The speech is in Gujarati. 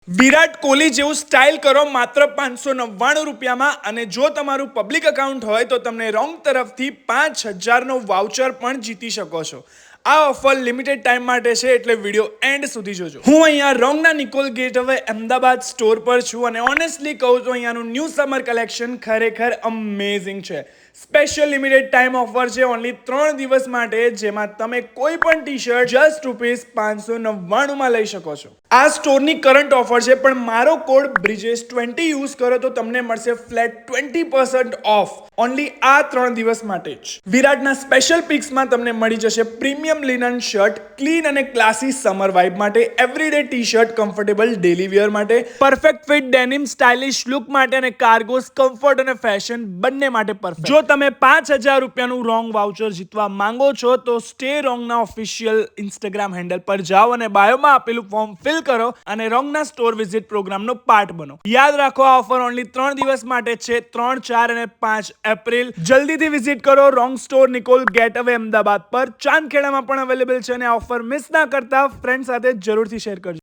વિરાટ કોહલી જેવું સ્ટાઇલ કરો માત્ર 599 રૂપિયામાં અને જો તમારું પબ્લિક એકાઉન્ટ હોય તો તમને રોંગ તરફથી 5000નો વાઉચર પણ જીતી શકો છો। આ ઓફર લિમિટેડ ટાઈમ માટે છે એટલે વિડિયો એન્ડ સુધી જોજો। હું અહીંયા રોંગના નિકોલ ગેટવે અમદાવાદ સ્ટોર પર છું અને ઓનેસ્ટલી કહું તો અહીંયાનું ન્યૂ સમર કલેક્શન ખરેખર અમેઝિંગ છે। સ્પેશિયલ લિમિટેડ ટાઈમ ઓફર છે ઓનલી 3 દિવસ માટે જેમાં તમે કોઈ પણ ટી-શર્ટ જસ્ટ ₹599 માં લઈ શકો છો। આ સ્ટોરની કરંટ ઓફર છે પણ મારો કોડ BRIJES20 યુઝ કરો તો તમને મળશે ફ્લેટ 20% ઓફ ઓનલી આ 3 દિવસ માટે જ। વિરાટના સ્પેશિયલ પિક્સમાં તમને મળી જશે પ્રીમિયમ લિનન શર્ટ ક્લીન અને ક્લાસી સમર વાઇબ માટે, everyday T-shirt comfortable daily wear માટે, perfect fit denim stylish look માટે અને કાર્ગોસ કમ્ફર્ટ અને ફેશન બંને માટે પરફેક્ટ। જો તમે 5000 રૂપિયાનું રોંગ વાઉચર જીતવા માંગો છો તો સ્ટે રોંગના ઓફિશિયલ ઇન્સ્ટાગ્રામ હેન્ડલ પર જાઓ અને બાયોમાં આપેલું ફોર્મ ફિલ કરો અને રોંગના સ્ટોર વિઝિટ પ્રોગ્રામનો પાર્ટ બનો। યાદ રાખો આ ઓફર ઓનલી 3 દિવસ માટે છે, 3, 4 અને 5 એપ્રિલ। જલ્દીથી વિઝિટ કરો wrong store Nikol gateway Ahmedabad પર, ચાંદખેડામાં પણ અવેલેબલ છે અને આ ઓફર મિસ ના કરતા ફ્રેન્ડ સાથે જરૂરથી શેર કરજો।